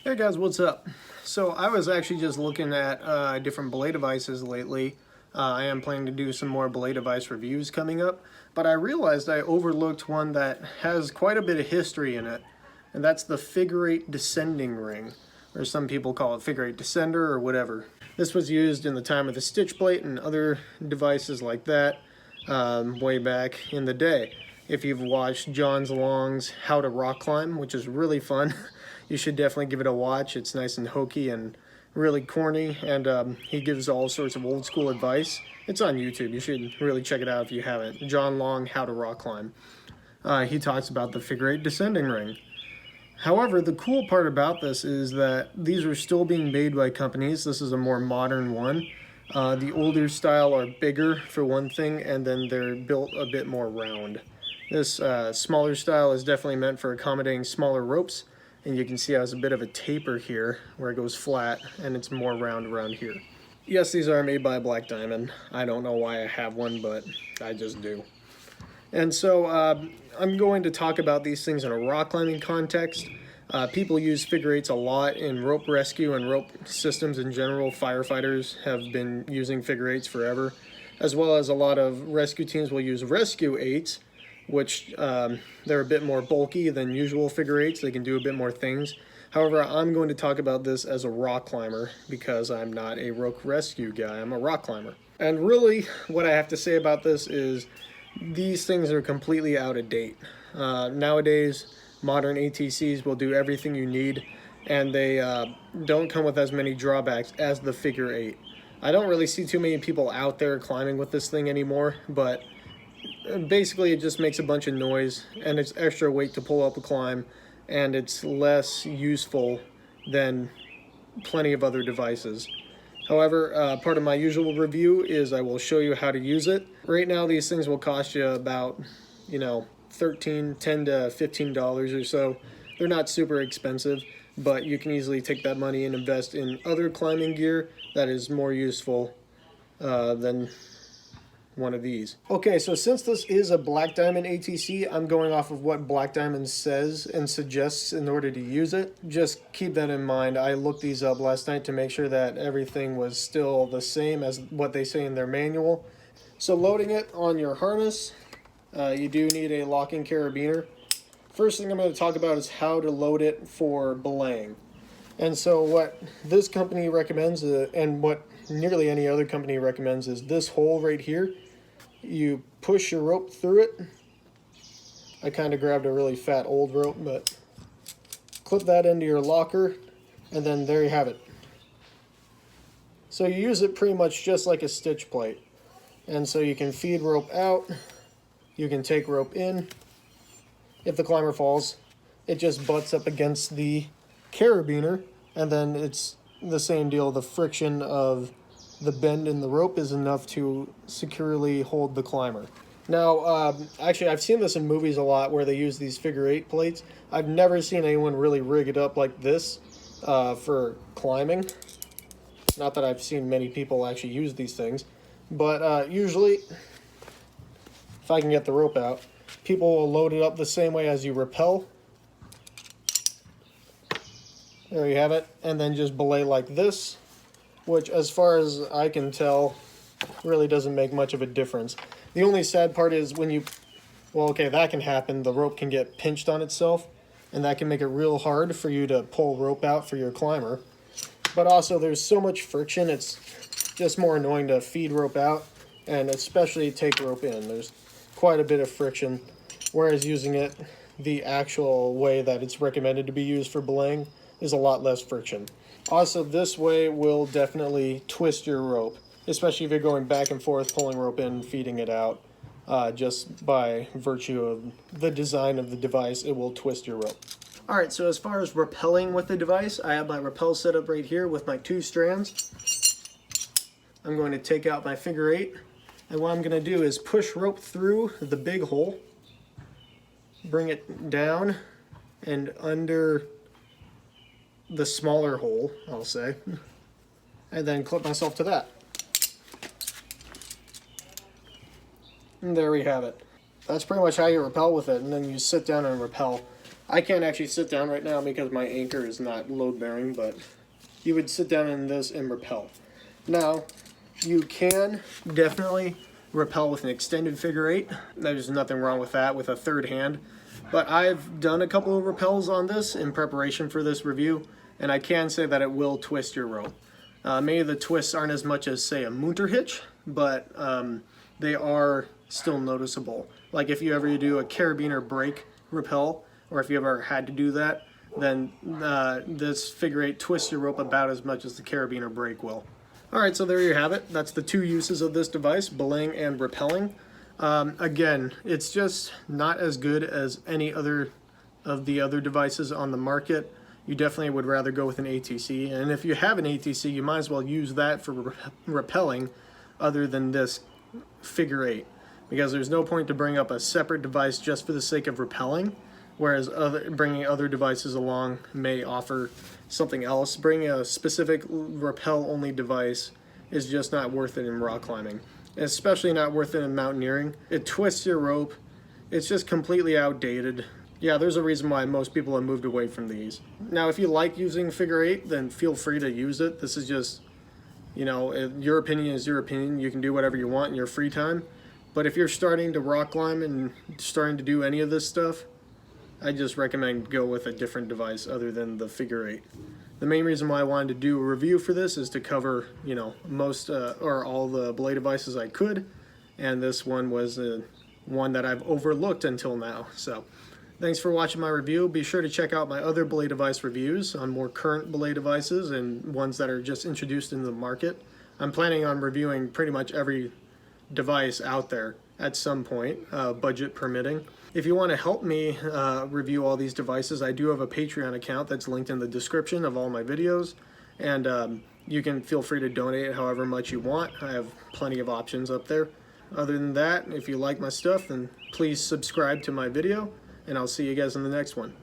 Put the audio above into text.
Hey guys, what's up? So I was actually just looking at different belay devices lately. I am planning to do some more belay device reviews coming up, but I realized I overlooked one that has quite a bit of history in it, and that's the figure-8 descending ring, or some people call it figure-8 descender or whatever. This was used in the time of the stitch plate and other devices like that way back in the day. If you've watched John Long's How to Rock Climb, which is really fun, you should definitely give it a watch. It's nice and hokey and really corny, and he gives all sorts of old school advice. It's on YouTube. You should really check it out if you haven't. John Long, How to Rock Climb. He talks about the figure-8 descending ring. However, the cool part about this is that these are still being made by companies. This is a more modern one. The older style are bigger for one thing, and then they're built a bit more round. This smaller style is definitely meant for accommodating smaller ropes, and you can see it has a bit of a taper here where it goes flat, and it's more round around here. Yes, these are made by Black Diamond. I don't know why I have one, but I just do. And so I'm going to talk about these things in a rock climbing context. People use figure-8s a lot in rope rescue and rope systems in general. Firefighters have been using figure-8s forever, as well as a lot of rescue teams will use rescue 8s, which they're a bit more bulky than usual figure-8s. They can do a bit more things. However, I'm going to talk about this as a rock climber because I'm not a rope rescue guy. I'm a rock climber. And really, what I have to say about this is these things are completely out of date. Nowadays, modern ATCs will do everything you need, and they don't come with as many drawbacks as the figure-8. I don't really see too many people out there climbing with this thing anymore, but basically it just makes a bunch of noise, and it's extra weight to pull up a climb, and it's less useful than plenty of other devices. However, part of my usual review is I will show you how to use it. Right now these things will cost you about, $10 to $15 or so. They're not super expensive, but you can easily take that money and invest in other climbing gear that is more useful than one of these. Okay, so since this is a Black Diamond ATC, I'm going off of what Black Diamond says and suggests in order to use it. Just keep that in mind. I looked these up last night to make sure that everything was still the same as what they say in their manual. So loading it on your harness, you do need a locking carabiner. First thing I'm going to talk about is how to load it for belaying. And so what this company recommends, and what nearly any other company recommends, is this hole right here. You push your rope through it. I kind of grabbed a really fat old rope, but clip that into your locker, and then there you have it. So you use it pretty much just like a stitch plate. And so you can feed rope out, you can take rope in. If the climber falls, it just butts up against the carabiner, and then it's the same deal. The friction of the bend in the rope is enough to securely hold the climber. Now, actually, I've seen this in movies a lot where they use these figure-8 plates. I've never seen anyone really rig it up like this for climbing. Not that I've seen many people actually use these things, but usually, if I can get the rope out, people will load it up the same way as you rappel. There you have it, and then just belay like this, which, as far as I can tell, really doesn't make much of a difference. The only sad part is when you, well, okay, that can happen. The rope can get pinched on itself, and that can make it real hard for you to pull rope out for your climber. But also, there's so much friction, it's just more annoying to feed rope out, and especially take rope in. There's quite a bit of friction, whereas using it the actual way that it's recommended to be used for belaying is a lot less friction. Also, this way will definitely twist your rope, especially if you're going back and forth, pulling rope in, feeding it out. Just by virtue of the design of the device, it will twist your rope. Alright, so as far as rappelling with the device, I have my rappel set up right here with my 2 strands. I'm going to take out my figure-8, and what I'm going to do is push rope through the big hole, bring it down and under the smaller hole, I'll say, and then clip myself to that. And there we have it. That's pretty much how you rappel with it, and then you sit down and rappel. I can't actually sit down right now because my anchor is not load bearing, but you would sit down in this and rappel. Now, you can definitely rappel with an extended figure eight. There's nothing wrong with that with a third hand. But I've done a couple of rappels on this in preparation for this review, and I can say that it will twist your rope. Many of the twists aren't as much as, say, a Munter hitch, but they are still noticeable. Like if you ever do a carabiner break rappel, or if you ever had to do that, then this figure eight twists your rope about as much as the carabiner break will. Alright, so there you have it. That's the two uses of this device, belaying and rappelling. Again, it's just not as good as any other of the other devices on the market. You definitely would rather go with an ATC, and if you have an ATC, you might as well use that for rappelling other than this figure eight, because there's no point to bring up a separate device just for the sake of rappelling, whereas bringing other devices along may offer something else. Bringing a specific rappel-only device is just not worth it in rock climbing, especially not worth it in mountaineering. It twists your rope. It's just completely outdated. Yeah, there's a reason why most people have moved away from these. Now, if you like using figure eight, then feel free to use it. This is just, you know, your opinion is your opinion. You can do whatever you want in your free time. But if you're starting to rock climb and starting to do any of this stuff, I just recommend go with a different device other than the figure eight. The main reason why I wanted to do a review for this is to cover, you know, most or all the belay devices I could, and this one was one that I've overlooked until now. So thanks for watching my review. Be sure to check out my other belay device reviews on more current belay devices and ones that are just introduced into the market. I'm planning on reviewing pretty much every device out there at some point, budget permitting. If you want to help me review all these devices, I do have a Patreon account that's linked in the description of all my videos, and you can feel free to donate however much you want. I have plenty of options up there. Other than that, if you like my stuff, then please subscribe to my video, and I'll see you guys in the next one.